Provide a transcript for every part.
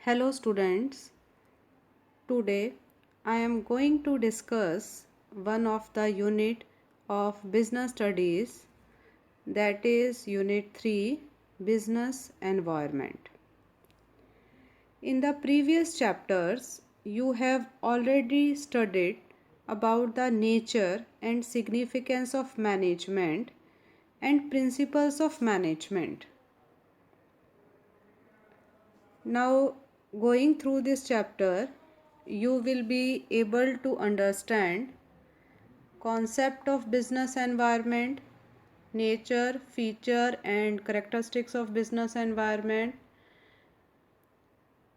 Hello students, today I am going to discuss one of the unit of business studies, that is unit 3, business environment. In the previous chapters you have already studied about the nature and significance of management and principles of management. Now, going through this chapter, you will be able to understand concept of business environment, nature, feature and characteristics of business environment,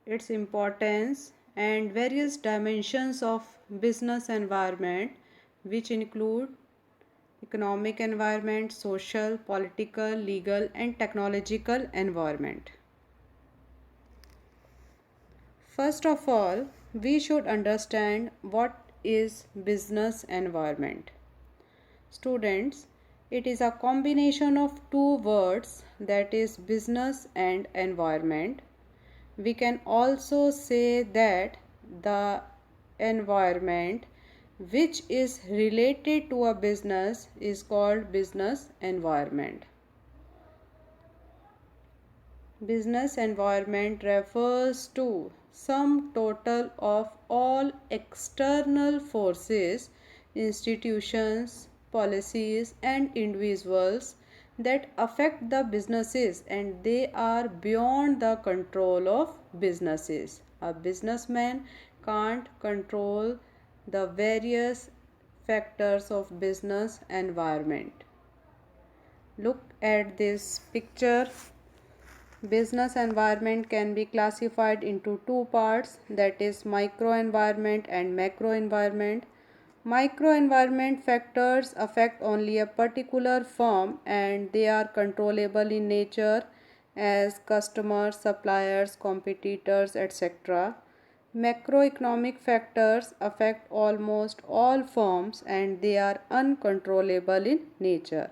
its importance and various dimensions of business environment, which include economic environment, social, political, legal and technological environment. First of all, we should understand what is business environment. Students, it is a combination of two words, that is business and environment. We can also say that the environment which is related to a business is called business environment. Business environment refers to sum total of all external forces, institutions, policies and individuals that affect the businesses and they are beyond the control of businesses. A businessman can't control the various factors of business environment. Look at this picture. Business environment can be classified into two parts, that is microenvironment and macroenvironment. Microenvironment factors affect only a particular firm and they are controllable in nature as customers, suppliers, competitors, etc. Macroeconomic factors affect almost all firms and they are uncontrollable in nature.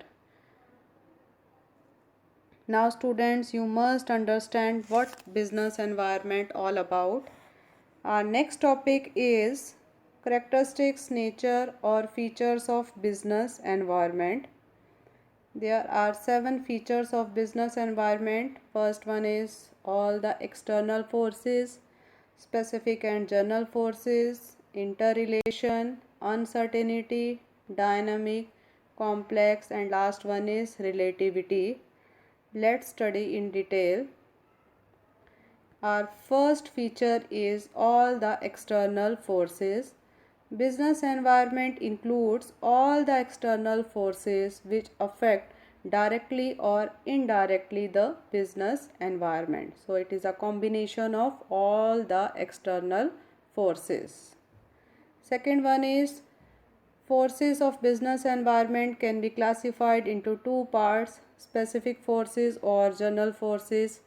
Now students, you must understand what business environment all about. Our next topic is characteristics, nature or features of business environment. There are 7 features of business environment. First one is all the external forces, specific and general forces, interrelation, uncertainty, dynamic, complex and last one is relativity. Let's study in detail. Our first feature is all the external forces. Business environment includes all the external forces which affect directly or indirectly the business environment. So it is a combination of all the external forces. Second one is forces of business environment can be classified into two parts, specific forces or general forces.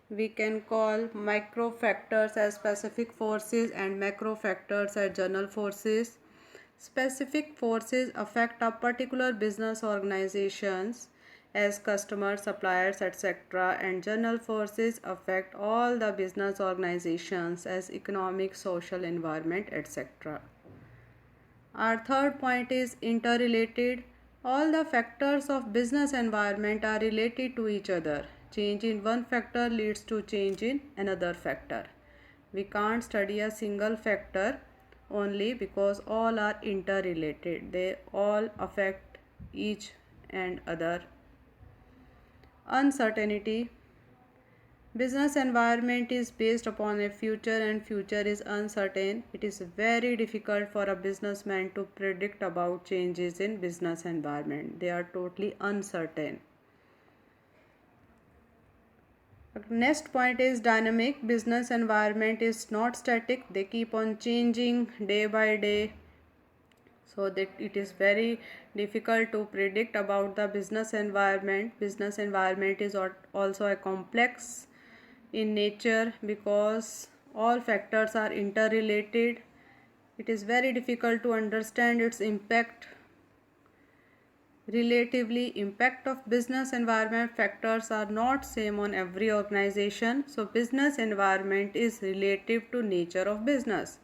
We can call micro factors as specific forces and macro factors as general forces. Specific forces affect a particular business organizations as customers, suppliers, etc. and general forces affect all the business organizations as economic, social, environment, etc. Our third point is interrelated. All the factors of business environment are related to each other. Change in one factor leads to change in another factor. We can't study a single factor only because all are interrelated. They all affect each and other. Uncertainty. Business environment is based upon a future and future is uncertain. It is very difficult for a businessman to predict about changes in business environment. They are totally uncertain. Next point is dynamic. Business environment is not static. They keep on changing day by day. So that it is very difficult to predict about the business environment. Business environment is also a complex in nature because all factors are interrelated. It is very difficult to understand its impact Relatively, impact of business environment factors are not same on every organization. So business environment is relative to nature of business.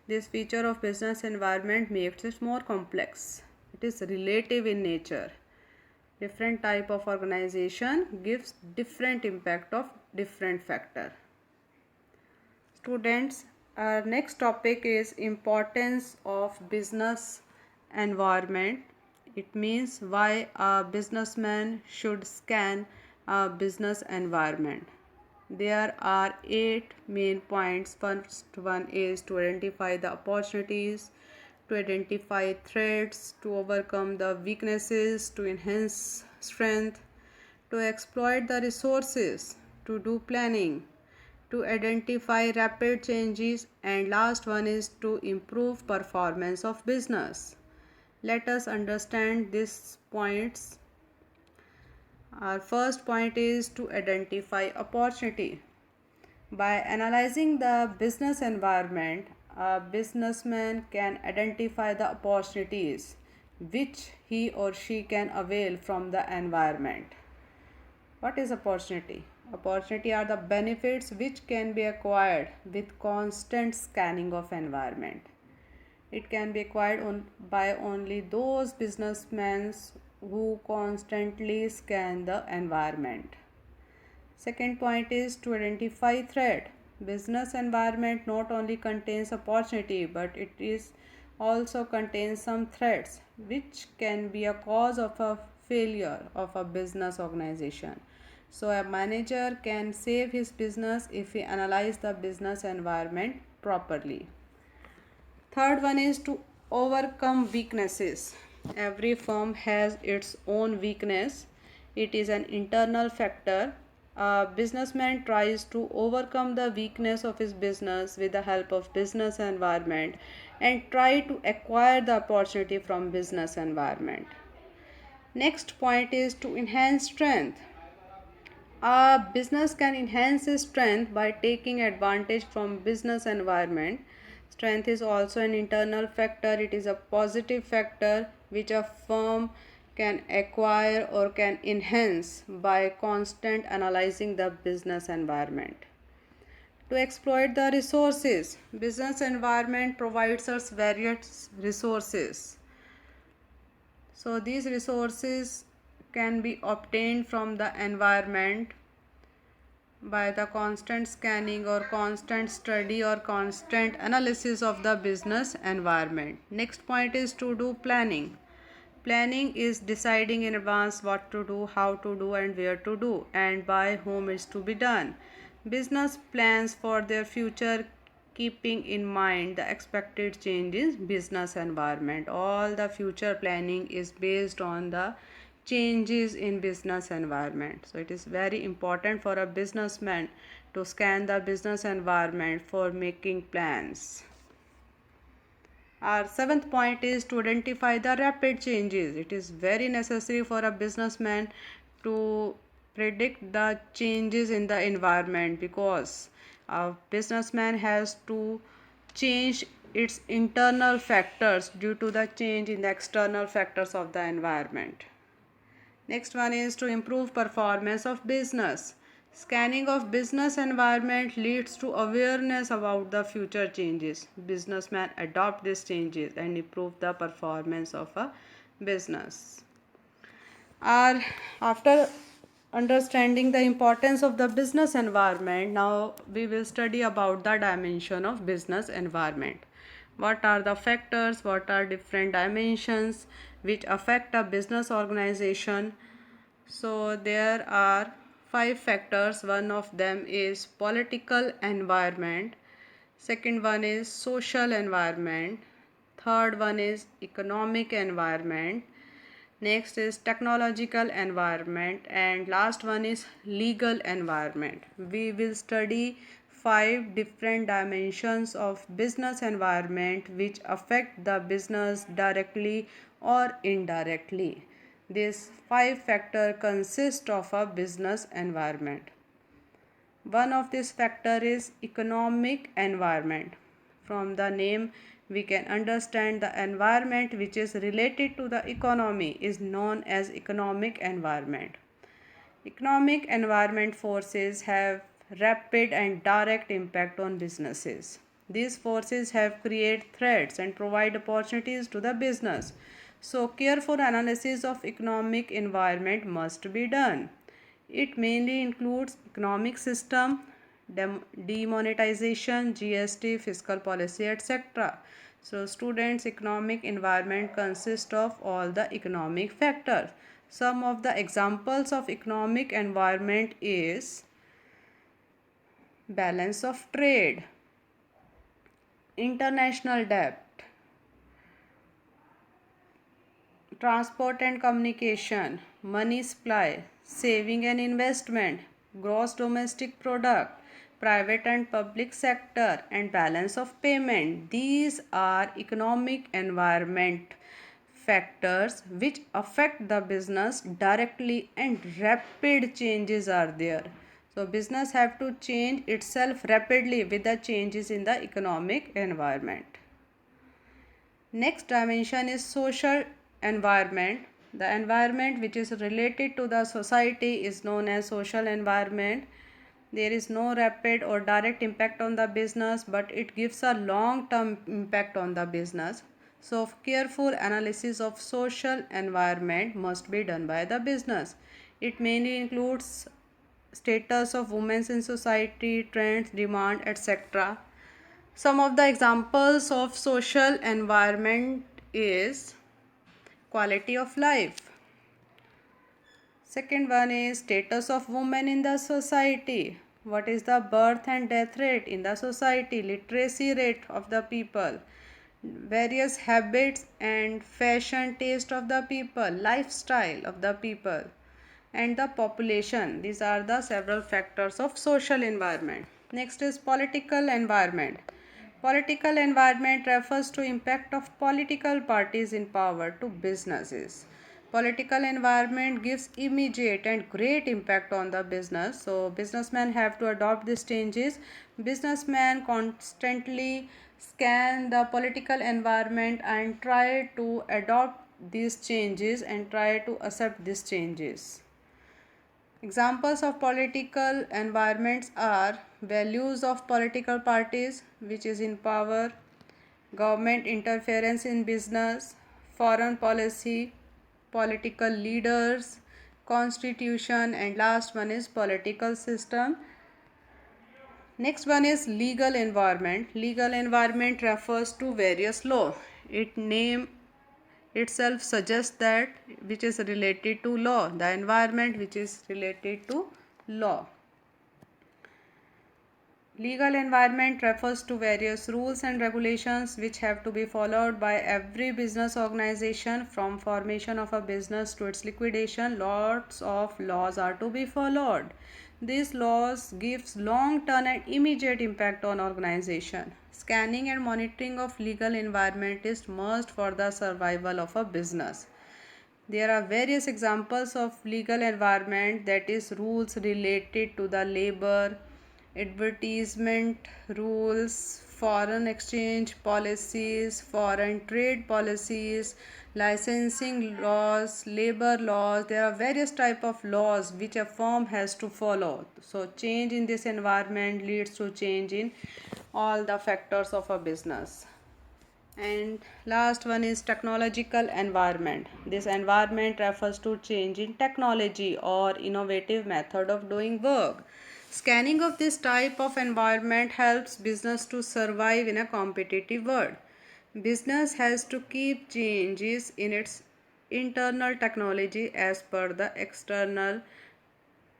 This feature of business environment makes it more complex. It is relative in nature. Different type of organization gives different impact of different factor. Students, our next topic is importance of business environment. It means why a businessman should scan a business environment. There are 8 main points. First one is to identify the opportunities, to identify threats, to overcome the weaknesses, to enhance strength, to exploit the resources, to do planning, to identify rapid changes, and last one is to improve performance of business. Let us understand these points. Our first point is to identify opportunity. By analyzing the business environment, a businessman can identify the opportunities which he or she can avail from the environment. What is opportunity? Opportunity are the benefits which can be acquired with constant scanning of environment. It can be acquired by only those businessmen who constantly scan the environment. Second point is to identify threat. Business environment not only contains opportunity but it is also contains some threats which can be a cause of a failure of a business organization. So a manager can save his business if he analyze the business environment properly. Third one is to overcome weaknesses. Every firm has its own weakness. It is an internal factor. A businessman tries to overcome the weakness of his business with the help of business environment and try to acquire the opportunity from business environment. Next point is to enhance strength. A business can enhance its strength by taking advantage from business environment. Strength is also an internal factor. It is a positive factor which a firm can acquire or can enhance by constant analyzing the business environment. To exploit the resources, business environment provides us various resources. So these resources can be obtained from the environment by the constant scanning or constant study or constant analysis of the business environment. Next point is to do planning. Planning is deciding in advance what to do, how to do, and where to do, and by whom is to be done. Business plans for their future keeping in mind the expected changes business environment. All the future planning is based on the changes in business environment. So it is very important for a businessman to scan the business environment for making plans. Our seventh point is to identify the rapid changes. It is very necessary for a businessman to predict the changes in the environment because a businessman has to change its internal factors due to the change in the external factors of the environment. Next one is to improve performance of business. Scanning of business environment leads to awareness about the future changes. Businessmen adopt these changes and improve the performance of a business. After understanding the importance of the business environment, now we will study about the dimension of business environment. What are the factors, what are different dimensions which affect a business organization? So there are 5 factors. One of them is political environment, second one is social environment, third one is economic environment, next is technological environment, and last one is legal environment. We will study 5 different dimensions of business environment which affect the business directly or indirectly. These 5 factors consist of a business environment. One of this factor is economic environment. From the name we can understand the environment which is related to the economy is known as economic environment. Economic environment forces have rapid and direct impact on businesses. These forces have created threats and provide opportunities to the business. So careful analysis of economic environment must be done. It mainly includes economic system, demonetization, GST, fiscal policy, etc. So students, economic environment consists of all the economic factors. Some of the examples of economic environment is balance of trade, international debt, transport and communication, money supply, saving and investment, gross domestic product, private and public sector, and balance of payment. These are economic environment factors which affect the business directly, and rapid changes are there. So business have to change itself rapidly with the changes in the economic environment. Next dimension is social environment. The environment which is related to the society is known as social environment. There is no rapid or direct impact on the business, but it gives a long term impact on the business. So careful analysis of social environment must be done by the business. It mainly includes status of women in society, trends, demand, etc. Some of the examples of social environment is quality of life. Second one is status of women in the society. What is the birth and death rate in the society, literacy rate of the people, various habits and fashion taste of the people, lifestyle of the people, and the population. These are the several factors of social environment. Next is political environment. Political environment refers to impact of political parties in power to businesses. Political environment gives immediate and great impact on the business. So businessmen have to adopt these changes. Businessmen constantly scan the political environment and try to adopt these changes and try to accept these changes. Examples of political environments are values of political parties which is in power, government interference in business, foreign policy, political leaders, constitution, and last one is political system. Next one is legal environment. Legal environment refers to various law. It name itself suggests that which is related to law, the environment which is related to law. Legal environment refers to various rules and regulations which have to be followed by every business organization from formation of a business to its liquidation. Lots of laws are to be followed. These laws gives long-term and immediate impact on organization. Scanning and monitoring of legal environment is must for the survival of a business. There are various examples of legal environment, that is rules related to the labor, advertisement rules, foreign exchange policies, foreign trade policies, licensing laws, labor laws. There are various type of laws which a firm has to follow. So change in this environment leads to change in all the factors of a business. And last one is technological environment. This environment refers to change in technology or innovative method of doing work. Scanning of this type of environment helps business to survive in a competitive world. Business has to keep changes in its internal technology as per the external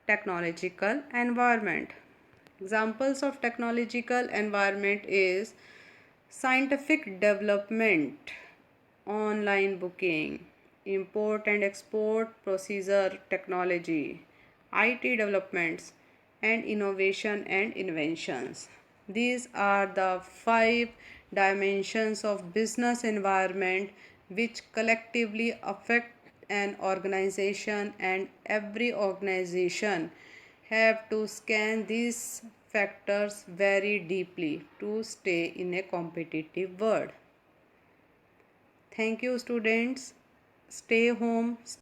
technological environment. Examples of technological environment is scientific development, online booking, import and export procedure technology, IT developments, and innovation and inventions. These are the 5 dimensions of business environment which collectively affect an organization, and every organization have to scan these factors very deeply to stay in a competitive world. Thank you, students. Stay home.